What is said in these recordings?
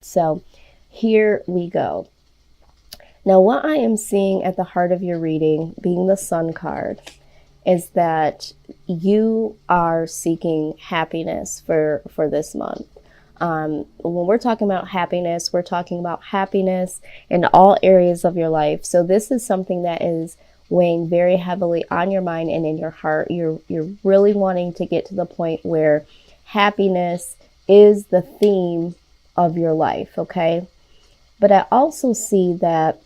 So here we go. Now, what I am seeing at the heart of your reading, being the Sun card, is that you are seeking happiness for this month. When we're talking about happiness, we're talking about happiness in all areas of your life. So this is something that is weighing very heavily on your mind and in your heart. You're really wanting to get to the point where happiness is the theme of your life, okay? But I also see that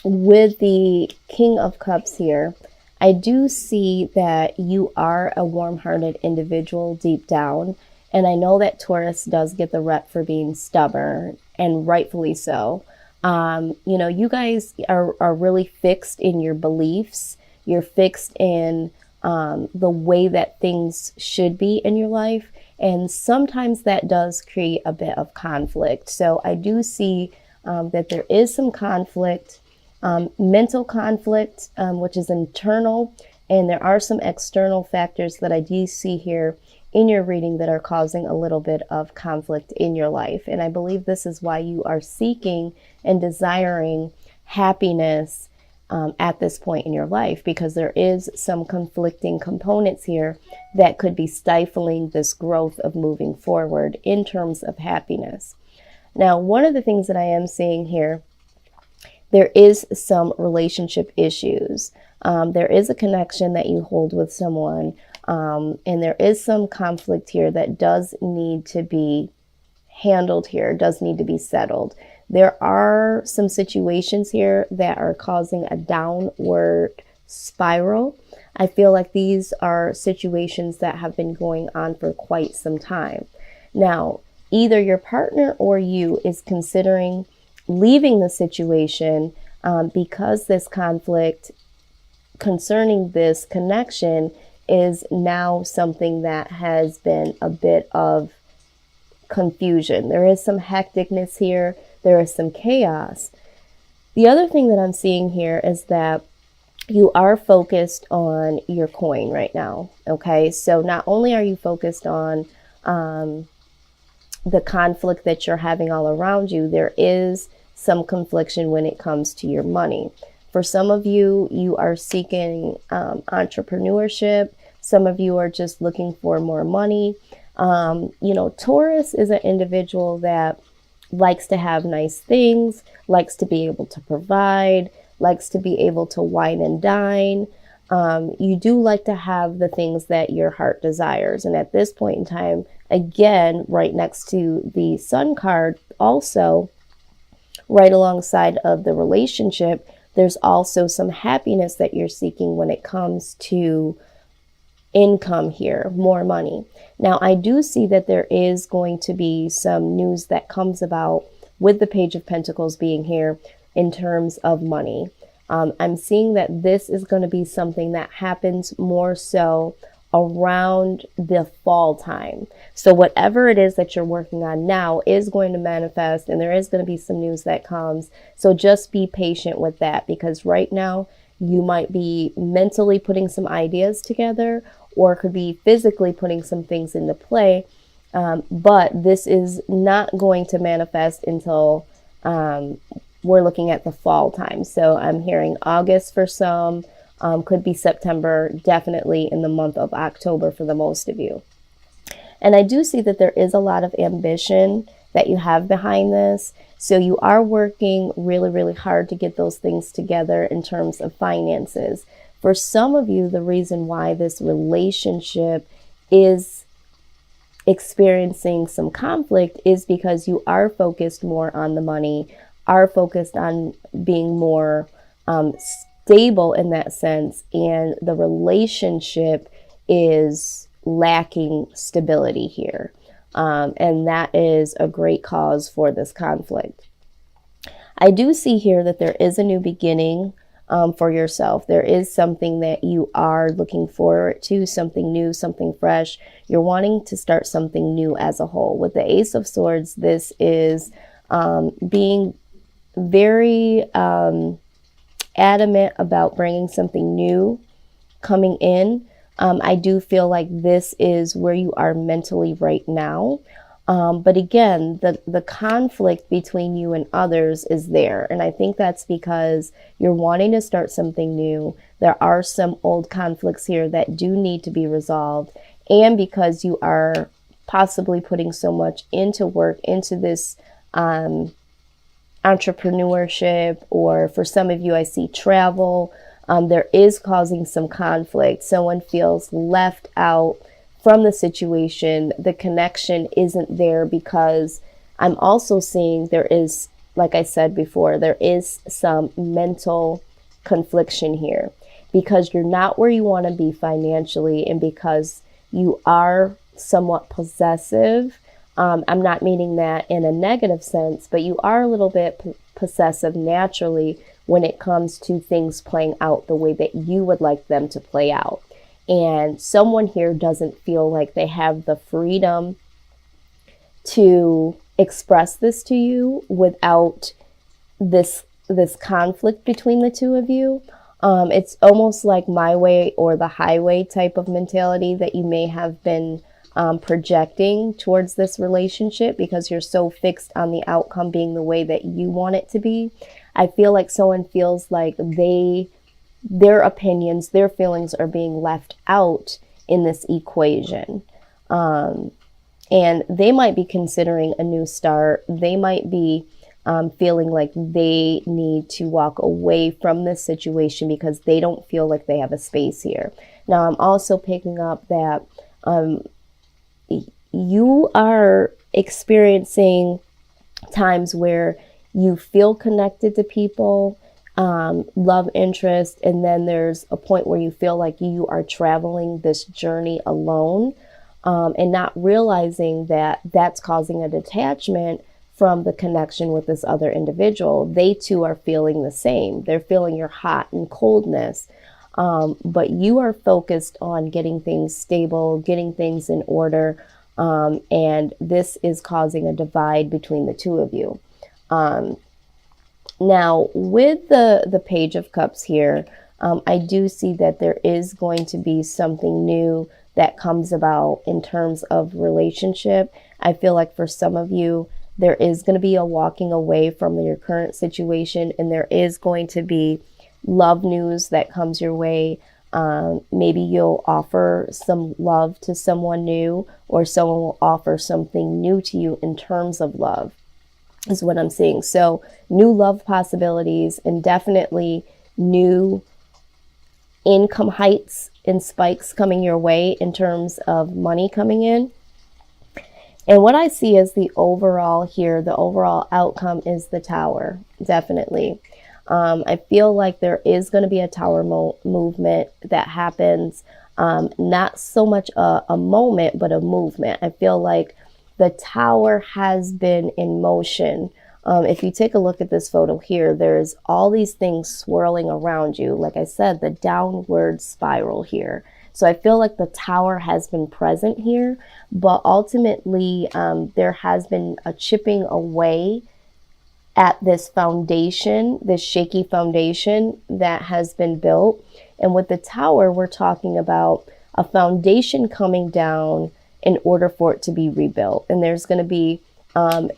with the King of Cups here, I do see that you are a warm-hearted individual deep down. And I know that Taurus does get the rep for being stubborn, and rightfully so. You know, you guys are really fixed in your beliefs. You're fixed in the way that things should be in your life. And sometimes that does create a bit of conflict. So I do see that there is some conflict, mental conflict, which is internal. And there are some external factors that I do see here in your reading that are causing a little bit of conflict in your life. And I believe this is why you are seeking and desiring happiness at this point in your life, because there is some conflicting components here that could be stifling this growth of moving forward in terms of happiness. Now, one of the things that I am seeing here, there is some relationship issues. There is a connection that you hold with someone, and there is some conflict here that does need to be handled here, does need to be settled. There are some situations here that are causing a downward spiral. I feel like these are situations that have been going on for quite some time. Now, either your partner or you is considering leaving the situation because this conflict concerning this connection is now something that has been a bit of confusion. There is some hecticness here. There is some chaos. The other thing that I'm seeing here is that you are focused on your coin right now. Okay, so not only are you focused on the conflict that you're having all around you, there is some confliction when it comes to your money. For some of you, you are seeking entrepreneurship. Some of you are just looking for more money. You know, Taurus is an individual that likes to have nice things, likes to be able to provide, likes to be able to wine and dine. You do like to have the things that your heart desires. And at this point in time, again, right next to the Sun card, also right alongside of the relationship, there's also some happiness that you're seeking when it comes to income here, more money. Now, I do see that there is going to be some news that comes about with the Page of Pentacles being here in terms of money. I'm seeing that this is going to be something that happens more so around the fall time. So whatever it is that you're working on now is going to manifest, and there is going to be some news that comes. So just be patient with that, because right now you might be mentally putting some ideas together, or could be physically putting some things into play. But this is not going to manifest until we're looking at the fall time. So I'm hearing August for some, could be September, definitely in the month of October for the most of you. And I do see that there is a lot of ambition that you have behind this. So you are working really, really hard to get those things together in terms of finances. For some of you, the reason why this relationship is experiencing some conflict is because you are focused more on the money, are focused on being more stable in that sense, and the relationship is lacking stability here. And that is a great cause for this conflict. I do see here that there is a new beginning for yourself. There is something that you are looking forward to, something new, something fresh. You're wanting to start something new as a whole. With the Ace of Swords, this is being very adamant about bringing something new coming in. I do feel like this is where you are mentally right now. But again, the conflict between you and others is there. And I think that's because you're wanting to start something new. There are some old conflicts here that do need to be resolved. And because you are possibly putting so much into work, into this entrepreneurship, or for some of you, I see travel, there is causing some conflict. Someone feels left out from the situation. The connection isn't there because I'm also seeing there is, like I said before, there is some mental confliction here because you're not where you want to be financially, and because you are somewhat possessive. I'm not meaning that in a negative sense, but you are a little bit possessive naturally when it comes to things playing out the way that you would like them to play out. And someone here doesn't feel like they have the freedom to express this to you without this conflict between the two of you. It's almost like my way or the highway type of mentality that you may have been projecting towards this relationship because you're so fixed on the outcome being the way that you want it to be. I feel like someone feels like their opinions, their feelings are being left out in this equation. And they might be considering a new start. They might be feeling like they need to walk away from this situation because they don't feel like they have a space here. Now, I'm also picking up that you are experiencing times where you feel connected to people, love interest, and then there's a point where you feel like you are traveling this journey alone, and not realizing that that's causing a detachment from the connection with this other individual. They too are feeling the same. They're feeling your hot and coldness, but you are focused on getting things stable, getting things in order, and this is causing a divide between the two of you. Now, with the Page of Cups here, I do see that there is going to be something new that comes about in terms of relationship. I feel like for some of you, there is going to be a walking away from your current situation, and there is going to be love news that comes your way. Maybe you'll offer some love to someone new, or someone will offer something new to you in terms of love, is what I'm seeing. So new love possibilities, and definitely new income heights and spikes coming your way in terms of money coming in. And what I see as the overall here, the overall outcome is the Tower, definitely. I feel like there is going to be a Tower movement that happens, not so much a moment, but a movement. I feel like the Tower has been in motion. If you take a look at this photo here, there's all these things swirling around you. Like I said, the downward spiral here. So I feel like the Tower has been present here, but ultimately there has been a chipping away at this foundation, this shaky foundation that has been built. And with the Tower, we're talking about a foundation coming down in order for it to be rebuilt. And there's going to be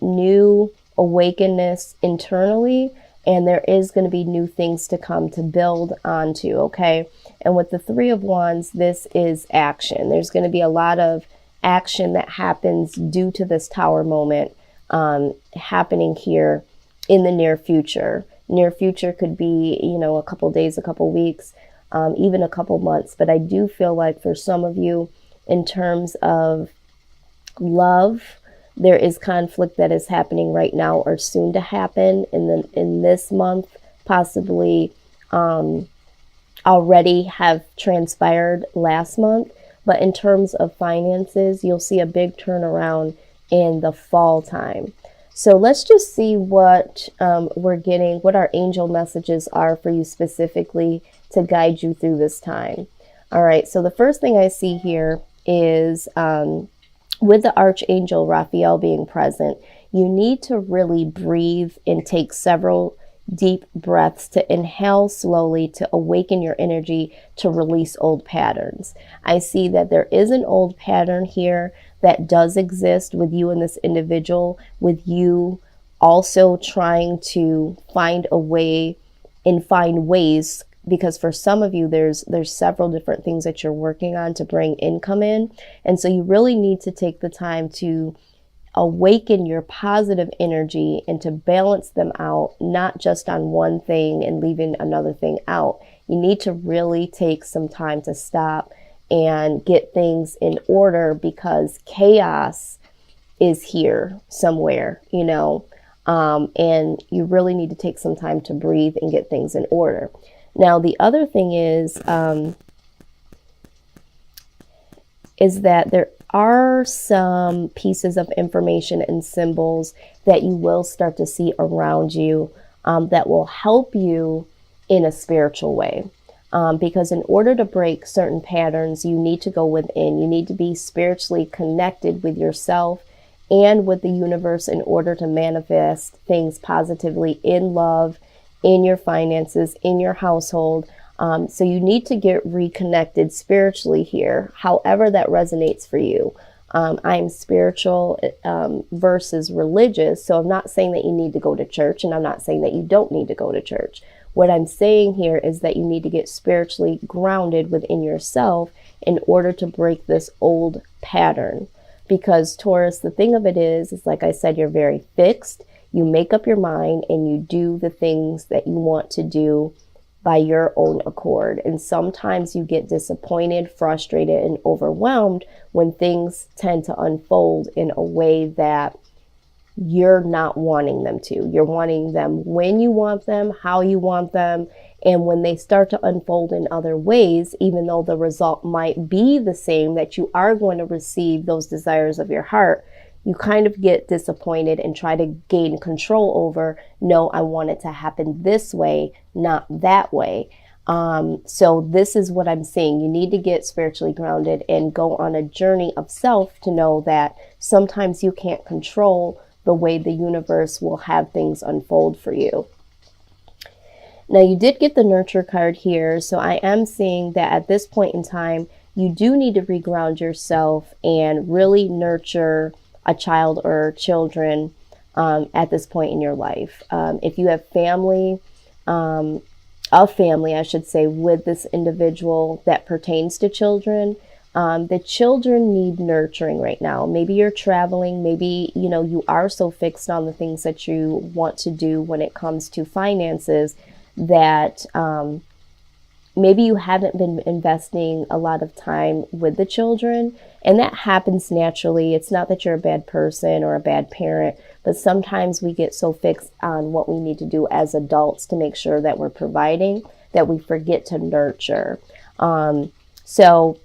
new awakeness internally, and there is going to be new things to come to build onto, okay? And with the Three of Wands, this is action. There's going to be a lot of action that happens due to this Tower moment happening here in the near future. Near future could be, you know, a couple days, a couple weeks, even a couple months. But I do feel like for some of you, in terms of love, there is conflict that is happening right now or soon to happen in this month, possibly already have transpired last month. But in terms of finances, you'll see a big turnaround in the fall time. So let's just see what we're getting, what our angel messages are for you specifically to guide you through this time. All right, so the first thing I see here is with the Archangel Raphael being present, you need to really breathe and take several deep breaths to inhale slowly to awaken your energy to release old patterns. I see that there is an old pattern here that does exist with you and this individual, with you also trying to find a way and find ways, because for some of you, there's several different things that you're working on to bring income in. And so you really need to take the time to awaken your positive energy and to balance them out, not just on one thing and leaving another thing out. You need to really take some time to stop and get things in order, because chaos is here somewhere, you know, and you really need to take some time to breathe and get things in order. Now, the other thing is that there are some pieces of information and symbols that you will start to see around you that will help you in a spiritual way. Because in order to break certain patterns, you need to go within. You need to be spiritually connected with yourself and with the universe in order to manifest things positively in love, in your finances, in your household. So you need to get reconnected spiritually here, however that resonates for you. I'm spiritual versus religious, so I'm not saying that you need to go to church, and I'm not saying that you don't need to go to church. What I'm saying here is that you need to get spiritually grounded within yourself in order to break this old pattern. Because Taurus, the thing of it is like I said, you're very fixed. You make up your mind and you do the things that you want to do by your own accord. And sometimes you get disappointed, frustrated, and overwhelmed when things tend to unfold in a way that you're not wanting them to. You're wanting them when you want them, how you want them. And when they start to unfold in other ways, even though the result might be the same, that you are going to receive those desires of your heart, you kind of get disappointed and try to gain control over, no, I want it to happen this way, not that way. So this is what I'm saying. You need to get spiritually grounded and go on a journey of self to know that sometimes you can't control the way the universe will have things unfold for you. Now, you did get the nurture card here, so I am seeing that at this point in time, you do need to reground yourself and really nurture a child or children at this point in your life. If you have family, a family, I should say, with this individual that pertains to children, the children need nurturing right now. Maybe you're traveling, maybe, you know, you are so fixed on the things that you want to do when it comes to finances that maybe you haven't been investing a lot of time with the children, and that happens naturally. It's not that you're a bad person or a bad parent, but sometimes we get so fixed on what we need to do as adults to make sure that we're providing that we forget to nurture. So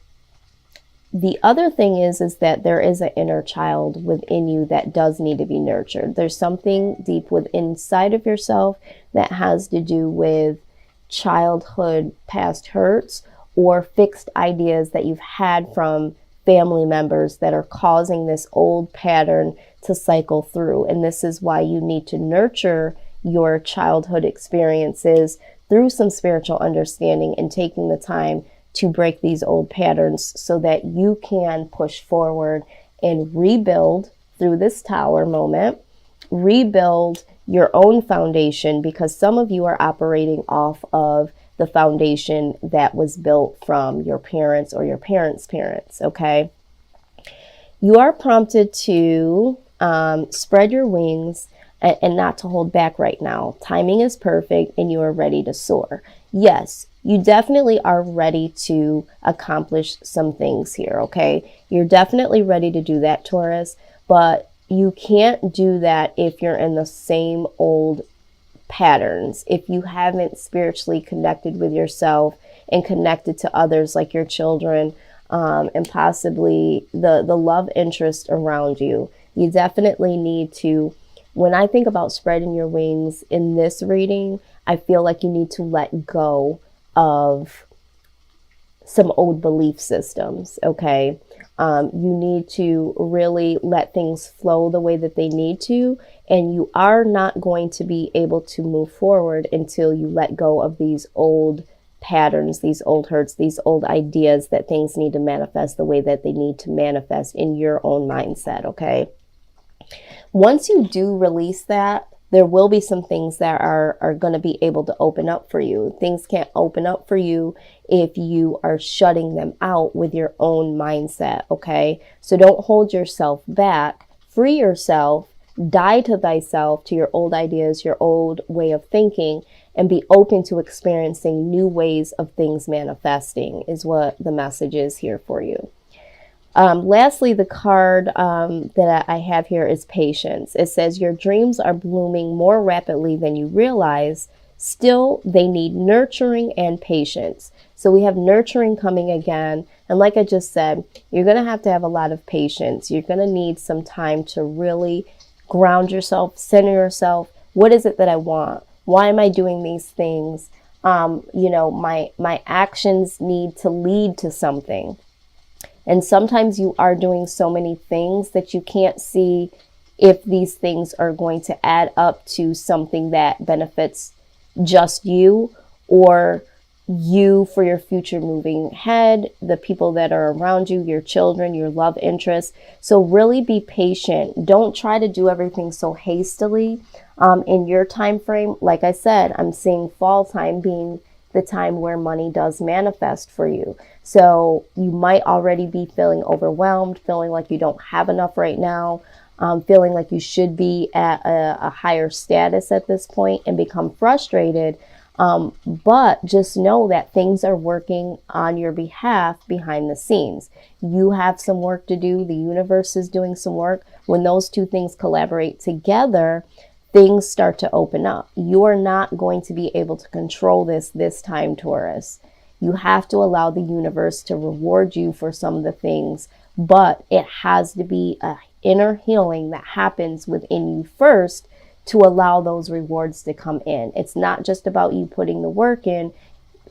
the other thing is that there is an inner child within you that does need to be nurtured. There's something deep within inside of yourself that has to do with childhood past hurts or fixed ideas that you've had from family members that are causing this old pattern to cycle through. And this is why you need to nurture your childhood experiences through some spiritual understanding and taking the time to break these old patterns so that you can push forward and rebuild through this tower moment, rebuild your own foundation, because some of you are operating off of the foundation that was built from your parents or your parents' parents, okay? You are prompted to spread your wings and not to hold back right now. Timing is perfect and you are ready to soar. Yes, you definitely are ready to accomplish some things here, okay? You're definitely ready to do that, Taurus, but you can't do that if you're in the same old patterns. If you haven't spiritually connected with yourself and connected to others like your children and possibly the love interest around you, you definitely need to, when I think about spreading your wings in this reading, I feel like you need to let go of some old belief systems, okay? You need to really let things flow the way that they need to, and you are not going to be able to move forward until you let go of these old patterns, these old hurts, these old ideas that things need to manifest the way that they need to manifest in your own mindset, okay? Once you do release that, there will be some things that are going to be able to open up for you. Things can't open up for you if you are shutting them out with your own mindset, okay? So don't hold yourself back. Free yourself. Die to thyself, to your old ideas, your old way of thinking, and be open to experiencing new ways of things manifesting is what the message is here for you. Lastly, the card that I have here is patience. It says your dreams are blooming more rapidly than you realize. Still, they need nurturing and patience. So we have nurturing coming again. And like I just said, you're going to have a lot of patience. You're going to need some time to really ground yourself, center yourself. What is it that I want? Why am I doing these things? You know, my actions need to lead to something. And sometimes you are doing so many things that you can't see if these things are going to add up to something that benefits just you or you for your future moving ahead, the people that are around you, your children, your love interests. So really be patient. Don't try to do everything so hastily in your time frame. Like I said, I'm seeing fall time being the time where money does manifest for you. So you might already be feeling overwhelmed, feeling like you don't have enough right now, feeling like you should be at a higher status at this point and become frustrated. But just know that things are working on your behalf behind the scenes. You have some work to do. The universe is doing some work. When those two things collaborate together, things start to open up. You are not going to be able to control this time, Taurus. You have to allow the universe to reward you for some of the things, but it has to be an inner healing that happens within you first to allow those rewards to come in. It's not just about you putting the work in.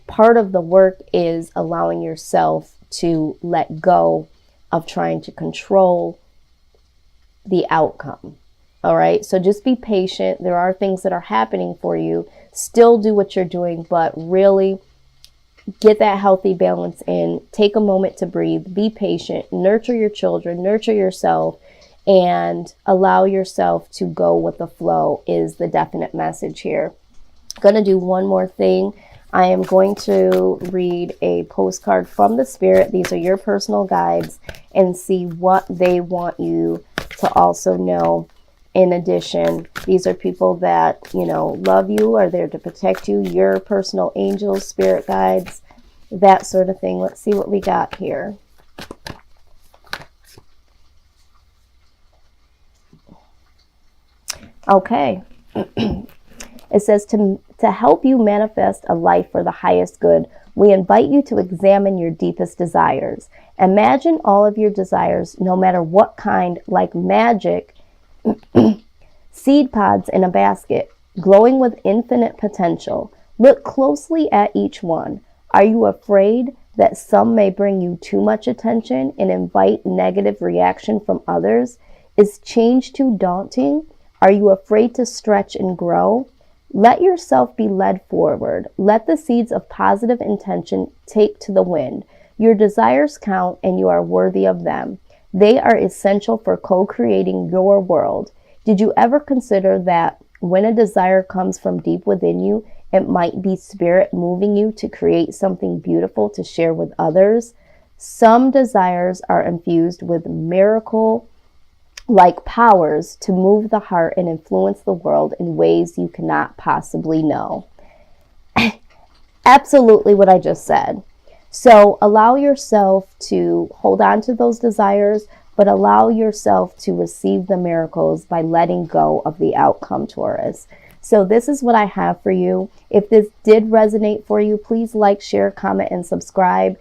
Part of the work is allowing yourself to let go of trying to control the outcome. All right. So just be patient. There are things that are happening for you. Still do what you're doing, but really get that healthy balance in. Take a moment to breathe. Be patient. Nurture your children. Nurture yourself. And allow yourself to go with the flow is the definite message here. I'm going to do one more thing. I am going to read a postcard from the Spirit. These are your personal guides, and see what they want you to also know. In addition, these are people that, you know, love you, are there to protect you, your personal angels, spirit guides, that sort of thing. Let's see what we got here. Okay. It says to help you manifest a life for the highest good, we invite you to examine your deepest desires. Imagine all of your desires, no matter what kind, like magic, seed pods in a basket, glowing with infinite potential. Look closely at each one. Are you afraid that some may bring you too much attention and invite negative reaction from others? Is change too daunting? Are you afraid to stretch and grow? Let yourself be led forward. Let the seeds of positive intention take to the wind. Your desires count and you are worthy of them. They are essential for co-creating your world. Did you ever consider that when a desire comes from deep within you, it might be spirit moving you to create something beautiful to share with others? Some desires are infused with miracle-like powers to move the heart and influence the world in ways you cannot possibly know. Absolutely what I just said. So allow yourself to hold on to those desires, but allow yourself to receive the miracles by letting go of the outcome, Taurus. So this is what I have for you. If this did resonate for you, please like, share, comment, and subscribe.